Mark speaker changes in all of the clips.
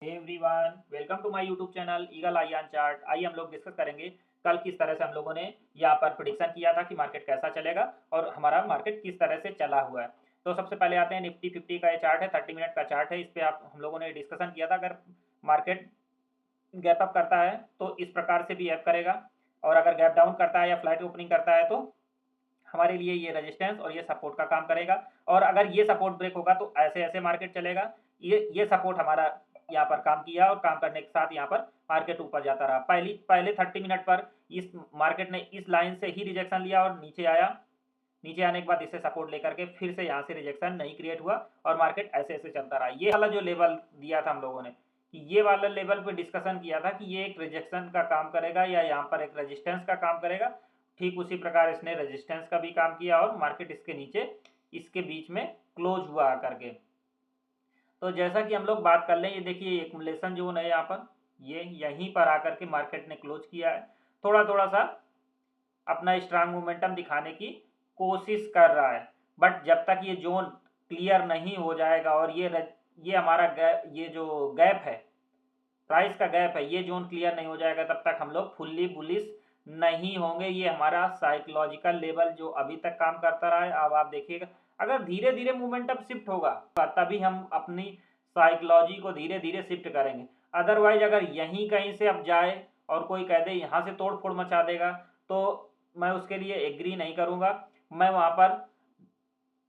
Speaker 1: Everyone welcome to my YouTube channel eagle eye on chart. आइए हम लोग discuss करेंगे कल किस तरह से हम लोगों ने यहाँ पर प्रिडिक्शन किया था कि मार्केट कैसा चलेगा और हमारा मार्केट किस तरह से चला हुआ है। तो सबसे पहले आते हैं निफ्टी 50 का ये चार्ट है, 30 मिनट का चार्ट है। इस पे आप हम लोगों ने डिस्कशन किया था अगर मार्केट गैप अप करता है तो इस प्रकार से भी ऐप करेगा, और अगर गैप डाउन करता है या फ्लैट ओपनिंग करता है तो हमारे लिए ये रेजिस्टेंस और ये सपोर्ट का काम करेगा। और अगर ये सपोर्ट ब्रेक होगा तो ऐसे ऐसे मार्केट चलेगा। ये सपोर्ट हमारा यहाँ पर काम किया और काम करने के साथ यहाँ पर मार्केट ऊपर जाता रहा। पहले 30 मिनट पर इस मार्केट ने इस लाइन से ही रिजेक्शन लिया और नीचे आया। नीचे आने के बाद इसे सपोर्ट लेकर के फिर से यहाँ से रिजेक्शन नहीं क्रिएट हुआ और मार्केट ऐसे ऐसे चलता रहा। ये वाला जो लेवल दिया था हम लोगों ने कि ये वाला लेवल पे डिस्कशन किया था कि ये एक रिजेक्शन का काम करेगा या यहाँ पर एक रेजिस्टेंस का काम करेगा। ठीक उसी प्रकार इसने रेजिस्टेंस का भी काम किया और मार्केट इसके नीचे इसके बीच में क्लोज हुआ करके। तो जैसा कि हम लोग बात कर लें, ये देखिए एक्युमुलेशन जोन है यहाँ पर, ये यहीं पर आकर के मार्केट ने क्लोज किया है। थोड़ा थोड़ा सा अपना स्ट्रांग मोमेंटम दिखाने की कोशिश कर रहा है, बट जब तक ये जोन क्लियर नहीं हो जाएगा और ये हमारा ये जो गैप है, प्राइस का गैप है, ये जोन क्लियर नहीं हो जाएगा तब तक हम लोग फुल्ली बुलिश नहीं होंगे। ये हमारा साइकोलॉजिकल लेवल जो अभी तक काम करता रहा है। अब आप देखिएगा अगर धीरे धीरे मोमेंटम शिफ्ट होगा तभी हम अपनी साइकोलॉजी को धीरे धीरे शिफ्ट करेंगे। अदरवाइज अगर यहीं कहीं से अब जाए और कोई कह दे यहाँ से तोड़ फोड़ मचा देगा तो मैं उसके लिए एग्री नहीं करूँगा। मैं वहाँ पर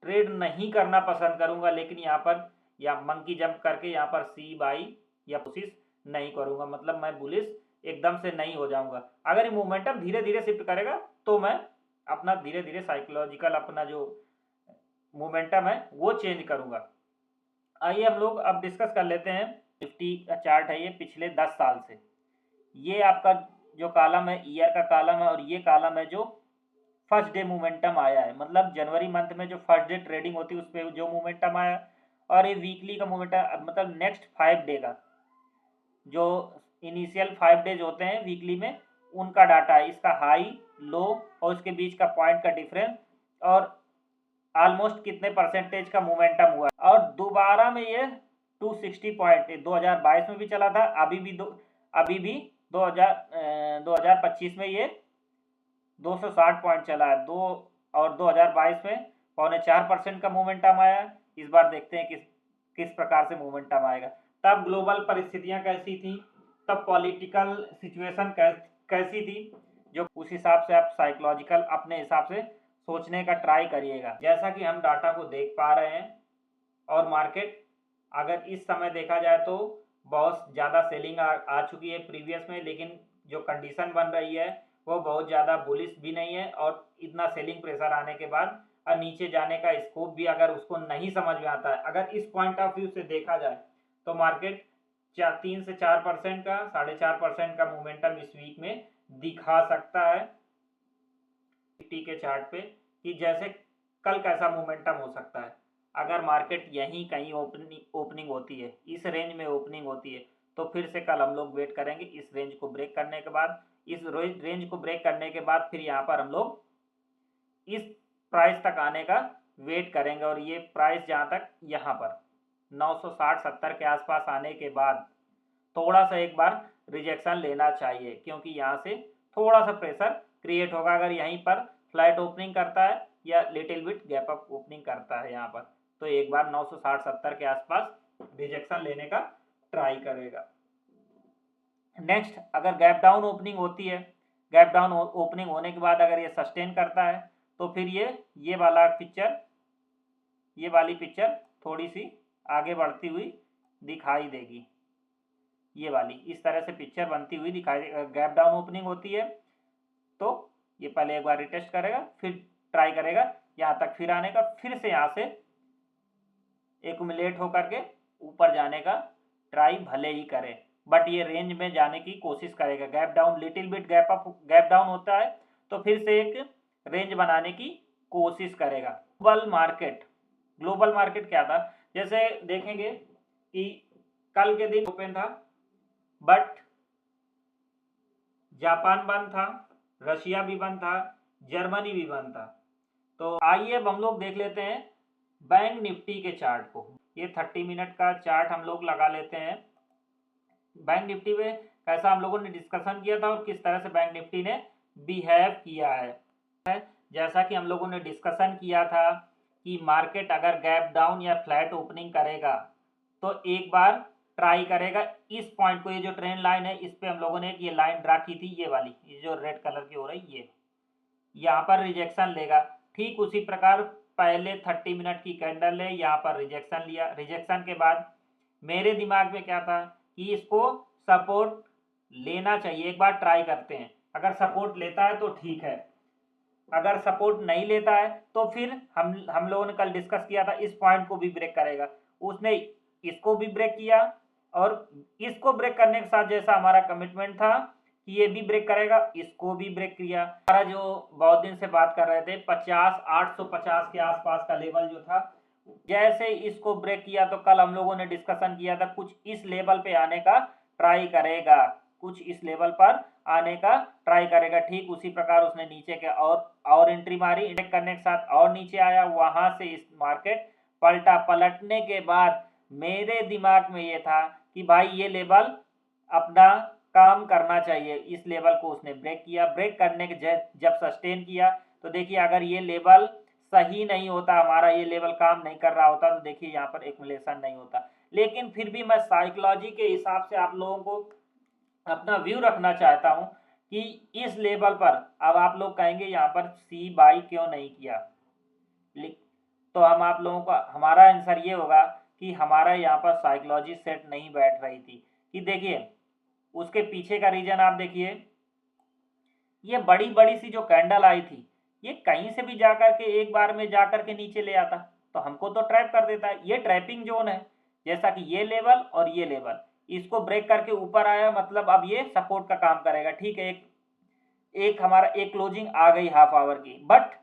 Speaker 1: ट्रेड नहीं करना पसंद करूँगा, लेकिन यहाँ पर या मंकी जंप करके यहाँ पर सी बाई या कोशिश नहीं करूँगा। मतलब मैं बुलिश एकदम से नहीं हो जाऊँगा। अगर ये मोमेंटम धीरे धीरे शिफ्ट करेगा तो मैं अपना धीरे धीरे साइकोलॉजिकल अपना जो मोमेंटम है वो चेंज करूँगा। आइए हम लोग अब डिस्कस कर लेते हैं। निफ्टी का चार्ट है ये पिछले 10 साल से। ये आपका जो कॉलम है ईयर का कॉलम है और ये कॉलम है जो फर्स्ट डे मोमेंटम आया है, मतलब जनवरी मंथ में जो फर्स्ट डे ट्रेडिंग होती है उस पर जो मोमेंटम आया। और ये वीकली का मोमेंटम मतलब नेक्स्ट 5 डे का जो इनिशियल 5 डेज होते हैं वीकली में उनका डाटा है। इसका हाई लो और उसके बीच का पॉइंट का डिफरेंस और ऑलमोस्ट कितने परसेंटेज का मोमेंटम हुआ। और दोबारा में ये 260 पॉइंट 2022 में भी चला था, अभी भी 2025 में ये 260 पॉइंट चला है और 2022 में 4.25% का मोमेंटम आया। इस बार देखते हैं किस प्रकार से मोमेंटम आएगा। तब ग्लोबल परिस्थितियां कैसी थी, तब पॉलिटिकल सिचुएशन कैसी थी, जो उस हिसाब से आप साइकोलॉजिकल अपने हिसाब से सोचने का ट्राई करिएगा। जैसा कि हम डाटा को देख पा रहे हैं और मार्केट अगर इस समय देखा जाए तो बहुत ज़्यादा सेलिंग आ चुकी है प्रीवियस में, लेकिन जो कंडीशन बन रही है वो बहुत ज़्यादा बुलिश भी नहीं है। और इतना सेलिंग प्रेशर आने के बाद और नीचे जाने का स्कोप भी अगर उसको नहीं समझ में आता है, अगर इस पॉइंट ऑफ व्यू से देखा जाए तो मार्केट 3 से 4% का 4.5% का मोमेंटम इस वीक में दिखा सकता है निफ्टी के चार्ट पे कि जैसे कल कैसा मोमेंटम हो सकता है। अगर मार्केट यहीं कहीं ओपनिंग होती है, इस रेंज में ओपनिंग होती है, तो फिर से कल हम लोग वेट करेंगे इस रेंज को ब्रेक करने के बाद। इस रेंज को ब्रेक करने के बाद फिर यहाँ पर हम लोग इस प्राइस तक आने का वेट करेंगे। और ये प्राइस जहाँ तक यहाँ पर 960-70 के आसपास आने के बाद थोड़ा सा एक बार रिजेक्शन लेना चाहिए, क्योंकि यहाँ से थोड़ा सा प्रेशर क्रिएट होगा अगर यहीं पर फ्लैट ओपनिंग करता है या little bit gap up opening करता है यहाँ पर, तो एक बार 960-70 के आसपास रिजेक्शन लेने का ट्राई करेगा। नेक्स्ट अगर गैप डाउन ओपनिंग होती है, गैप डाउन ओपनिंग होने के बाद अगर ये सस्टेन करता है तो फिर ये वाली पिक्चर थोड़ी सी आगे बढ़ती हुई दिखाई देगी। ये वाली इस तरह से पिक्चर बनती हुई दिखाई देगी। गैप डाउन ओपनिंग होती है तो ये पहले एक बार रिटेस्ट करेगा, फिर ट्राई करेगा यहाँ तक फिर आने का, फिर से यहाँ से एक्युमुलेट होकर के ऊपर जाने का ट्राई भले ही करे, बट ये रेंज में जाने की कोशिश करेगा। Gap down little bit gap down होता है तो फिर से एक रेंज बनाने की कोशिश करेगा। ग्लोबल मार्केट क्या था, जैसे देखेंगे कि कल के दिन ओपन था बट जापान बंद था, रशिया भी बंद था, जर्मनी भी बंद था। तो आइए अब हम लोग देख लेते हैं बैंक निफ्टी के चार्ट को। ये 30 मिनट का चार्ट हम लोग लगा लेते हैं बैंक निफ्टी में कैसा हम लोगों ने डिस्कशन किया था और किस तरह से बैंक निफ्टी ने बिहेव किया है। जैसा कि हम लोगों ने डिस्कशन किया था कि मार्केट अगर गैप डाउन या फ्लैट ओपनिंग करेगा तो एक बार ट्राई करेगा इस पॉइंट को, ये जो ट्रेंड लाइन है इस पे हम लोगों ने ये लाइन ड्रा की थी, ये वाली, ये जो रेड कलर की हो रही, ये यहाँ पर रिजेक्शन लेगा। ठीक उसी प्रकार पहले 30 मिनट की कैंडल है, यहाँ पर रिजेक्शन लिया। रिजेक्शन के बाद मेरे दिमाग में क्या था कि इसको सपोर्ट लेना चाहिए, एक बार ट्राई करते हैं। अगर सपोर्ट लेता है तो ठीक है, अगर सपोर्ट नहीं लेता है तो फिर हम लोगों ने कल डिस्कस किया था इस पॉइंट को भी ब्रेक करेगा। उसने इसको भी ब्रेक किया और इसको ब्रेक करने के साथ जैसा हमारा कमिटमेंट था कि ये भी ब्रेक करेगा, इसको भी ब्रेक किया। हमारा जो बहुत दिन से बात कर रहे थे 850 के आसपास का लेवल जो था, जैसे इसको ब्रेक किया तो कल हम लोगों ने डिस्कशन किया था कुछ इस लेवल पे आने का ट्राई करेगा, कुछ इस लेवल पर आने का ट्राई करेगा। ठीक उसी प्रकार उसने नीचे के और एंट्री मारी, इंडेक्स करने के साथ और नीचे आया, वहां से इस मार्केट पलटा। पलटने के बाद मेरे दिमाग में ये था कि भाई ये लेवल अपना काम करना चाहिए। इस लेवल को उसने ब्रेक किया, ब्रेक करने के जब सस्टेन किया तो देखिए अगर ये लेवल सही नहीं होता, हमारा ये लेवल काम नहीं कर रहा होता तो देखिए यहाँ पर एक्युमुलेशन नहीं होता। लेकिन फिर भी मैं साइकोलॉजी के हिसाब से आप लोगों को अपना व्यू रखना चाहता हूं कि इस लेवल पर, अब आप लोग कहेंगे यहाँ पर सी बाई क्यों नहीं किया, तो हम आप लोगों का हमारा आंसर ये होगा कि हमारा यहाँ पर साइकोलॉजी सेट नहीं बैठ रही थी। कि देखिए उसके पीछे का रीजन आप देखिए, ये बड़ी बड़ी सी जो कैंडल आई थी ये कहीं से भी जाकर के एक बार में जाकर के नीचे ले आता तो हमको तो ट्रैप कर देता है। ये ट्रैपिंग जोन है, जैसा कि ये लेवल और ये लेवल, इसको ब्रेक करके ऊपर आया मतलब अब ये सपोर्ट का काम करेगा। ठीक है, एक हमारा एक क्लोजिंग आ गई हाफ आवर की, बट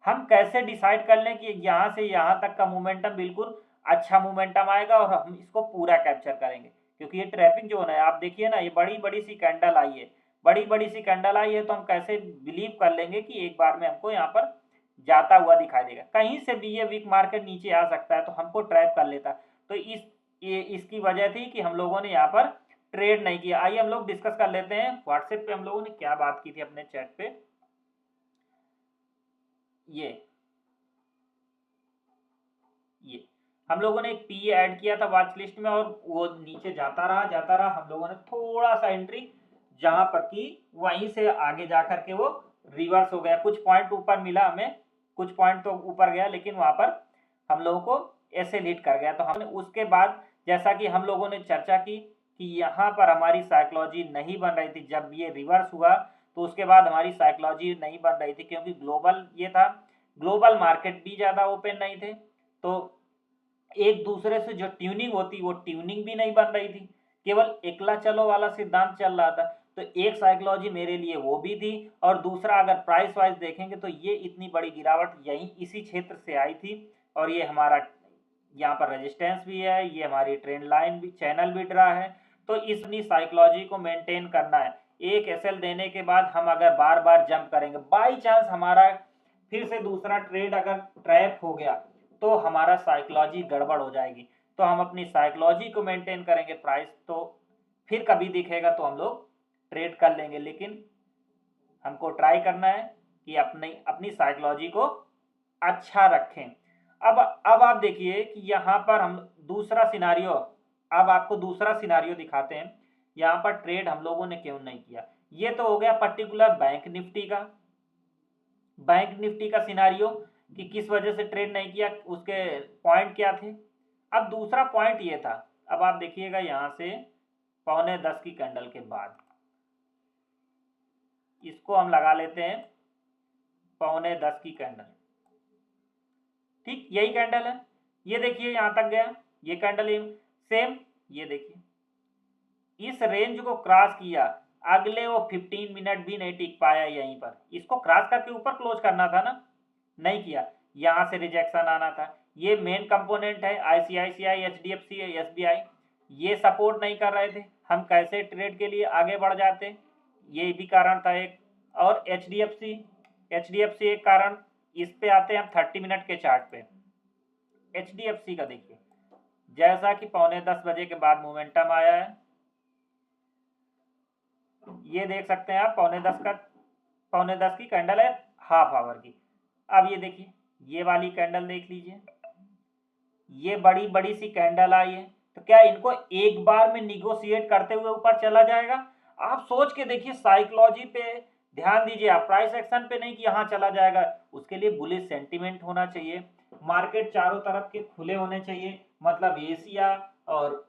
Speaker 1: हम कैसे डिसाइड कर लें कि यहाँ से यहाँ तक का मोमेंटम बिल्कुल अच्छा मोमेंटम आएगा और हम इसको पूरा कैप्चर करेंगे, क्योंकि ये ट्रैपिंग जोन है। आप देखिए ना, ये बड़ी बड़ी सी कैंडल आई है, बड़ी बड़ी सी कैंडल आई है, तो हम कैसे बिलीव कर लेंगे कि एक बार में हमको यहाँ पर जाता हुआ दिखाई देगा। कहीं से भी ये वीक मार्केट नीचे आ सकता है तो हमको ट्रैप कर लेता। तो इसकी वजह थी कि हम लोगों ने यहाँ पर ट्रेड नहीं किया। आइए हम लोग डिस्कस कर लेते हैं व्हाट्सएप पे हम लोगों ने क्या बात की थी अपने चैट पे। ये हम लोगों ने एक पी ऐड किया था वॉच लिस्ट में और वो नीचे जाता रहा। हम लोगों ने थोड़ा सा एंट्री जहां पर की वहीं से आगे जाकर के वो रिवर्स हो गया। कुछ पॉइंट ऊपर मिला हमें, कुछ पॉइंट तो ऊपर गया, लेकिन वहां पर हम लोगों को ऐसे हिट कर गया। तो हमने उसके बाद जैसा कि हम लोगों ने चर्चा की कि यहाँ पर हमारी साइकोलॉजी नहीं बन रही थी, जब ये रिवर्स हुआ तो उसके बाद हमारी साइकोलॉजी नहीं बन रही थी, क्योंकि ग्लोबल ये था, ग्लोबल मार्केट भी ज़्यादा ओपन नहीं थे, तो एक दूसरे से जो ट्यूनिंग होती वो ट्यूनिंग भी नहीं बन रही थी, केवल एकला चलो वाला सिद्धांत चल रहा था। तो एक साइकोलॉजी मेरे लिए वो भी थी, और दूसरा अगर प्राइस वाइज देखेंगे तो ये इतनी बड़ी गिरावट यही इसी क्षेत्र से आई थी, और ये हमारा यहाँ पर रेजिस्टेंस भी है, ये हमारी ट्रेंड लाइन भी, चैनल भी ड्रा है। तो इस अपनी साइकोलॉजी को मेंटेन करना है। एक एसएल देने के बाद हम अगर बार बार जंप करेंगे, बाई चांस हमारा फिर से दूसरा ट्रेड अगर ट्रैप हो गया तो हमारा साइकोलॉजी गड़बड़ हो जाएगी। तो हम अपनी साइकोलॉजी को मेंटेन करेंगे, प्राइस तो फिर कभी दिखेगा तो हम लोग ट्रेड कर लेंगे, लेकिन हमको ट्राई करना है कि अपनी अपनी साइकोलॉजी को अच्छा रखें। अब आप देखिए कि यहाँ पर हम दूसरा सिनारियो, अब आपको दूसरा सिनारियो दिखाते हैं। यहाँ पर ट्रेड हम लोगों ने क्यों नहीं किया, ये तो हो गया पर्टिकुलर बैंक निफ्टी का, बैंक निफ्टी का सिनारियो कि किस वजह से ट्रेड नहीं किया, उसके पॉइंट क्या थे। अब दूसरा पॉइंट ये था, अब आप देखिएगा यहाँ से 9:45 की कैंडल के बाद इसको हम लगा लेते हैं 9:45 की कैंडल। ठीक यही कैंडल है, ये देखिए यहाँ तक गया, ये कैंडल सेम, ये देखिए इस रेंज को क्रॉस किया, अगले वो 15 मिनट भी नहीं टिक पाया यहीं पर, इसको क्रॉस करके ऊपर क्लोज करना था ना, नहीं किया, यहाँ से रिजेक्शन आना था। ये मेन कंपोनेंट है, आईसीआईसीआई, एचडीएफसी, एसबीआई, ये सपोर्ट नहीं कर रहे थे, हम कैसे ट्रेड के लिए आगे बढ़ जाते, ये भी कारण था एक। और एचडीएफसी एक कारण। इस पे आते हैं हम 30 मिनट के चार्ट पे। एचडीएफसी का देखिए, जैसा कि 9:45 बजे के बाद मोमेंटम आया है, ये देख सकते हैं आप, पौने 10 की कैंडल है, हाफ आवर की। अब ये देखिए, ये वाली कैंडल देख लीजिए, ये बड़ी बड़ी सी कैंडल आई है, तो क्या इनको एक बार में निगोशिएट करते हुए ऊपर चला जाएगा? आप सोच के देखिए, साइकोलॉजी पे ध्यान दीजिए आप, प्राइस एक्शन पे नहीं कि यहाँ चला जाएगा। उसके लिए बुलिश सेंटीमेंट होना चाहिए, मार्केट चारों तरफ के खुले होने चाहिए, मतलब एशिया और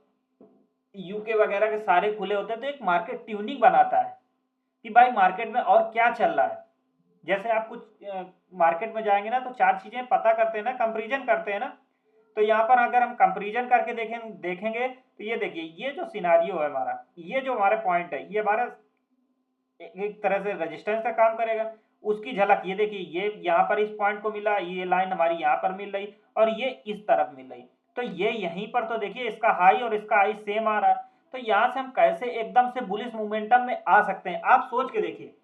Speaker 1: यूके वगैरह के सारे खुले होते हैं, तो एक मार्केट ट्यूनिंग बनाता है कि भाई मार्केट में और क्या चल रहा है। जैसे आप कुछ मार्केट में जाएंगे ना, तो चार चीजें पता करते हैं ना, कंपेरिजन करते हैं ना। तो यहाँ पर अगर हम कंपेरिजन करके देखेंगे तो ये देखिए, ये जो सिनारियो है हमारा, ये जो हमारे पॉइंट है, ये हमारा एक तरह से रेजिस्टेंस का काम करेगा। उसकी झलक ये देखिए, ये यहाँ पर इस पॉइंट को मिला, ये लाइन हमारी यहाँ पर मिल रही और ये इस तरफ मिल रही, तो ये यहीं पर तो देखिए इसका हाई और इसका हाई सेम आ रहा है। तो यहाँ से हम कैसे एकदम से बुलिश मोमेंटम में आ सकते हैं, आप सोच के देखिए।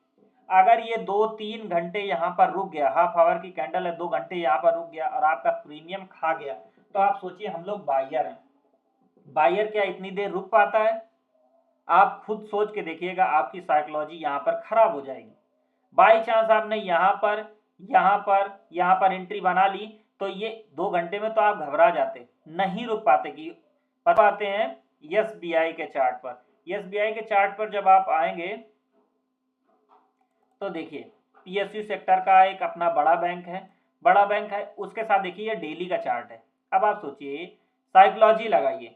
Speaker 1: अगर ये 2-3 घंटे यहाँ पर रुक गया, हाफ आवर की कैंडल है, 2 घंटे यहाँ पर रुक गया और आपका प्रीमियम खा गया, तो आप सोचिए, हम लोग बायर हैं, बायर क्या इतनी देर रुक पाता है? आप खुद सोच के देखिएगा, आपकी साइकोलॉजी यहाँ पर खराब हो जाएगी। बाई चांस आपने यहाँ पर एंट्री बना ली, तो ये 2 घंटे में तो आप घबरा जाते, नहीं रुक पाते। कि पाते हैं एसबीआई के चार्ट पर, एसबीआई के चार्ट पर जब आप आएंगे तो देखिए, पीएसयू सेक्टर का एक अपना बड़ा बैंक है, उसके साथ देखिए ये डेली का चार्ट है। अब आप सोचिए, साइकोलॉजी लगाइए,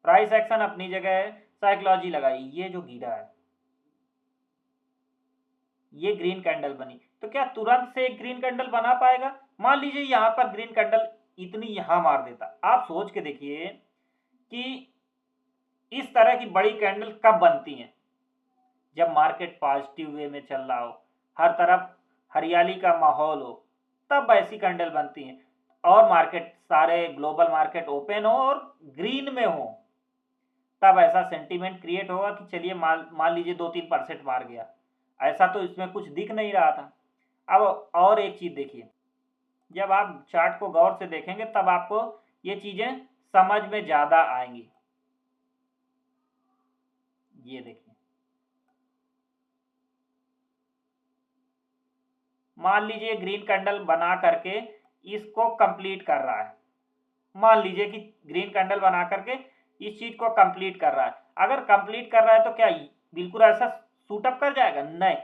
Speaker 1: प्राइस एक्शन अपनी जगह है, साइकोलॉजी लगाइए, ये जो गिरा है, ये ग्रीन कैंडल बनी, तो क्या तुरंत से एक ग्रीन कैंडल बना पाएगा? मान लीजिए यहाँ पर ग्रीन कैंडल इतनी यहां मार देता, आप सोच के देखिए कि इस तरह की बड़ी कैंडल कब बनती हैं? जब मार्केट पॉजिटिव वे में चल रहा हो, हर तरफ हरियाली का माहौल हो, तब ऐसी कैंडल बनती हैं। और मार्केट, सारे ग्लोबल मार्केट ओपन हो और ग्रीन में हो, तब ऐसा सेंटीमेंट क्रिएट होगा कि चलिए मान लीजिए 2-3% मार गया। ऐसा तो इसमें कुछ दिख नहीं रहा था। अब और एक चीज देखिए, जब आप चार्ट को गौर से देखेंगे तब आपको ये चीजें समझ में ज्यादा आएंगी। ये देखिए, मान लीजिए ग्रीन कैंडल बना करके इसको कंप्लीट कर रहा है, मान लीजिए कि ग्रीन कैंडल बना करके इस चीज को कंप्लीट कर रहा है। अगर कंप्लीट कर रहा है तो क्या बिल्कुल ऐसा सूटअप कर जाएगा? नहीं,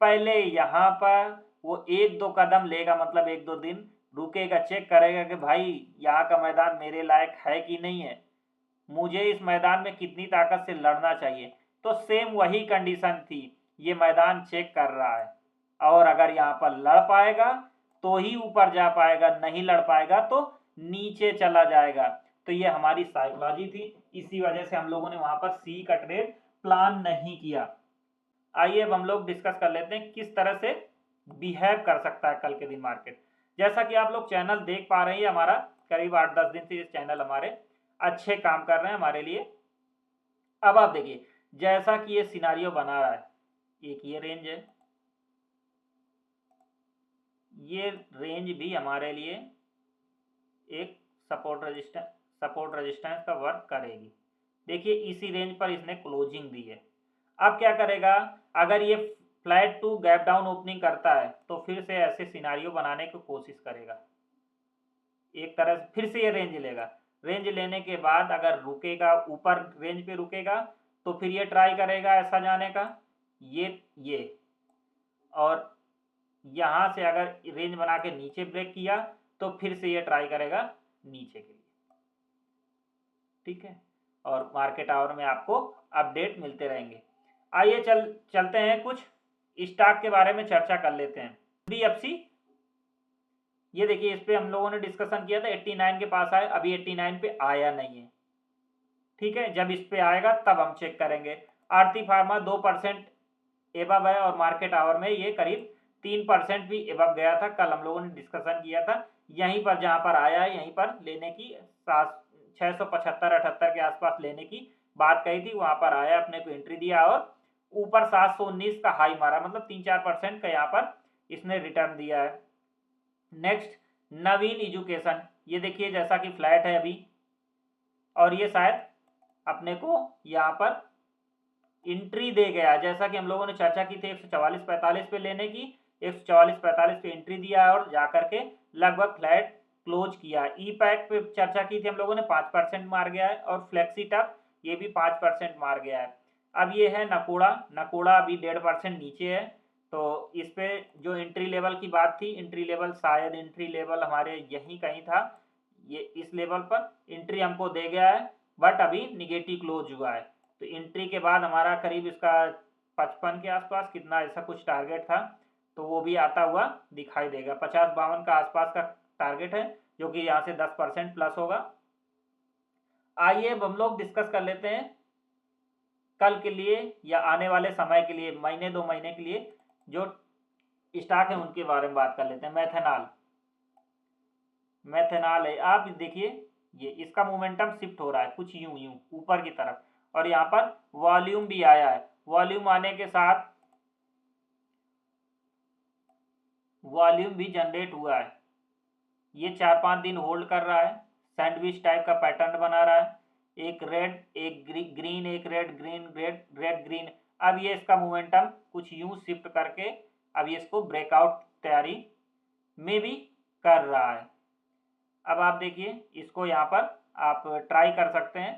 Speaker 1: पहले यहाँ पर वो 1-2 कदम लेगा, मतलब 1-2 दिन रुकेगा, चेक करेगा कि भाई यहाँ का मैदान मेरे लायक है कि नहीं है, मुझे इस मैदान में कितनी ताकत से लड़ना चाहिए। तो सेम वही कंडीशन थी, ये मैदान चेक कर रहा है, और अगर यहाँ पर लड़ पाएगा तो ही ऊपर जा पाएगा, नहीं लड़ पाएगा तो नीचे चला जाएगा। तो ये हमारी साइकोलॉजी थी, इसी वजह से हम लोगों ने वहां पर सी का ट्रेड प्लान नहीं किया। आइए अब हम लोग डिस्कस कर लेते हैं किस तरह से बिहेव कर सकता है कल के दिन मार्केट। जैसा कि आप लोग चैनल देख पा रहे हैं, हमारा करीब 8-10 दिन से ये चैनल हमारे अच्छे काम कर रहे हैं हमारे लिए। अब आप देखिए, जैसा कि ये सिनारियो बना रहा है, एक ये रेंज है, ये रेंज भी हमारे लिए एक सपोर्ट रेजिस्टेंस का वर्क करेगी। देखिए इसी रेंज पर इसने क्लोजिंग दी है। अब क्या करेगा, अगर ये flat to gap down opening करता है तो फिर से ऐसे सिनारियो बनाने की कोशिश करेगा, एक तरह से फिर से ये रेंज लेगा। रेंज लेने के बाद अगर रुकेगा, ऊपर रेंज पे रुकेगा, तो फिर ये ट्राई करेगा ऐसा जाने का, ये और यहाँ से अगर रेंज बना के नीचे ब्रेक किया तो फिर से ये ट्राई करेगा नीचे के लिए। ठीक है, और मार्केट आवर में आपको अपडेट मिलते रहेंगे। आइए चलते हैं, कुछ स्टॉक के बारे में चर्चा कर लेते हैं। एचडीएफसी, ये देखिए, इस पे हम लोगों ने डिस्कशन किया था, 89 के पास आया, अभी 89 पे आया नहीं है। ठीक है, जब इस पे आएगा तब हम चेक करेंगे। आरती फार्मा 2% एबव है और मार्केट आवर में ये करीब 3% भी एबव गया था। कल हम लोगों ने डिस्कशन किया था, यहीं पर जहां पर आया है यहीं पर लेने की 675-78 के आसपास लेने की बात कही थी, वहां पर आया, अपने को एंट्री दिया और ऊपर 719 का हाई मारा, मतलब 3-4% का यहाँ पर इसने रिटर्न दिया है। नेक्स्ट नवीन एजुकेशन, ये देखिए जैसा कि फ्लैट है अभी, और ये शायद अपने को यहाँ पर एंट्री दे गया, जैसा कि हम लोगों ने चर्चा की थी 144.45 पे लेने की, 144.45 पे एंट्री दिया और जाकर के लगभग फ्लैट क्लोज किया। ई पैक पे चर्चा की थी हम लोगों ने, 5% मार गया है, और फ्लेक्सी टफ ये भी 5% मार गया है। अब ये है नकोड़ा, नकोड़ा अभी 1.5% नीचे है। तो इस पे जो एंट्री लेवल की बात थी, एंट्री लेवल शायद एंट्री लेवल हमारे यहीं कहीं था, ये इस लेवल पर एंट्री हमको दे गया है, बट अभी निगेटिव क्लोज हुआ है। तो एंट्री के बाद हमारा करीब इसका 55 के आसपास कितना ऐसा कुछ टारगेट था, तो वो भी आता हुआ दिखाई देगा। 50-52 का आसपास का टारगेट है, जो कि यहाँ से 10% प्लस होगा। आइए अब हम लोग डिस्कस कर लेते हैं कल के लिए या आने वाले समय के लिए, महीने 2 महीने के लिए जो स्टॉक है उनके बारे में बात कर लेते हैं। मैथेनॉल, मैथेनॉल है, आप देखिए ये इसका मोमेंटम शिफ्ट हो रहा है कुछ यूं यूं ऊपर की तरफ, और यहाँ पर वॉल्यूम भी आया है। वॉल्यूम आने के साथ वॉल्यूम भी जनरेट हुआ है। ये 4-5 दिन होल्ड कर रहा है, सैंडविच टाइप का पैटर्न बना रहा है, एक रेड एक ग्रीन, एक red green, red red green. अब ये इसका मोमेंटम कुछ यूं शिफ्ट करके अब ये इसको ब्रेकआउट तैयारी में भी कर रहा है। अब आप देखिए इसको यहाँ पर आप ट्राई कर सकते हैं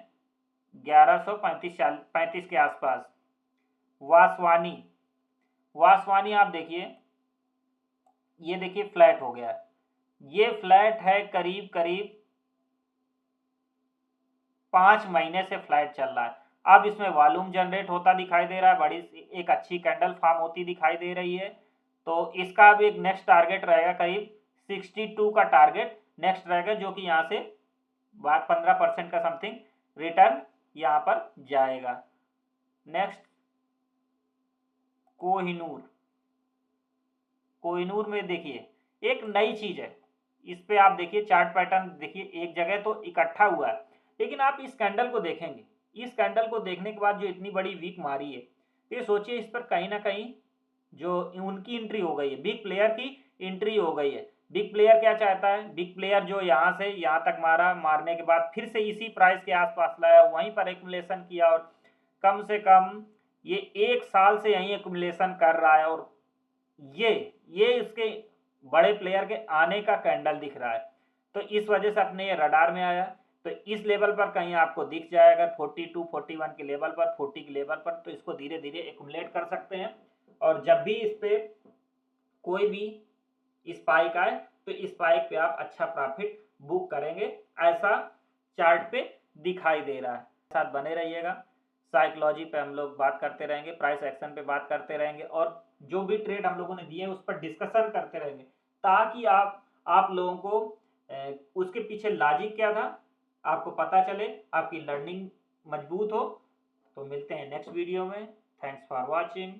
Speaker 1: 1135 के आसपास। वासवानी, वासवानी आप देखिए, ये देखिए फ्लैट हो गया है, ये फ्लैट है करीब करीब 5 महीने से फ्लैट चल रहा है। अब इसमें वॉल्यूम जनरेट होता दिखाई दे रहा है, बड़ी एक अच्छी कैंडल फॉर्म होती दिखाई दे रही है। तो इसका भी एक नेक्स्ट टारगेट रहेगा करीब 62 का टारगेट नेक्स्ट रहेगा, जो कि यहाँ से 15% का समथिंग रिटर्न यहाँ पर जाएगा। नेक्स्ट कोहिनूर, कोहिनूर में देखिए एक नई चीज है, इस पे आप देखिए चार्ट पैटर्न देखिए, एक जगह तो इकट्ठा हुआ है, लेकिन आप इस कैंडल को देखेंगे, इस कैंडल को देखने के बाद जो इतनी बड़ी वीक मारी है, ये सोचिए इस पर कहीं ना कहीं जो उनकी एंट्री हो गई है, बिग प्लेयर की एंट्री हो गई है। बिग प्लेयर क्या चाहता है, बिग प्लेयर जो यहाँ से यहाँ तक मारा, मारने के बाद फिर से इसी प्राइस के आसपास लाया, वहीं पर एक्युमुलेशन किया, और कम से कम ये 1 साल से यहीं एक्युमुलेशन कर रहा है, और ये इसके बड़े प्लेयर के आने का कैंडल दिख रहा है। तो इस वजह से अपने ये रडार में आया। तो इस लेवल पर कहीं आपको दिख जाए अगर 42-41 के लेवल पर, 40 के लेवल पर, तो इसको धीरे धीरे एक्युमुलेट कर सकते हैं। और जब भी इस पे कोई भी स्पाइक आए तो इस स्पाइक पे आप अच्छा प्रॉफिट बुक करेंगे, ऐसा चार्ट पे दिखाई दे रहा है। साथ बने रहिएगा, साइकोलॉजी पे हम लोग बात करते रहेंगे, प्राइस एक्शन पे बात करते रहेंगे, और जो भी ट्रेड हम लोगों ने दिए उस पर डिस्कशन करते रहेंगे, ताकि आप लोगों को उसके पीछे लॉजिक क्या था आपको पता चले, आपकी लर्निंग मजबूत हो। तो मिलते हैं नेक्स्ट वीडियो में। Thanks for watching.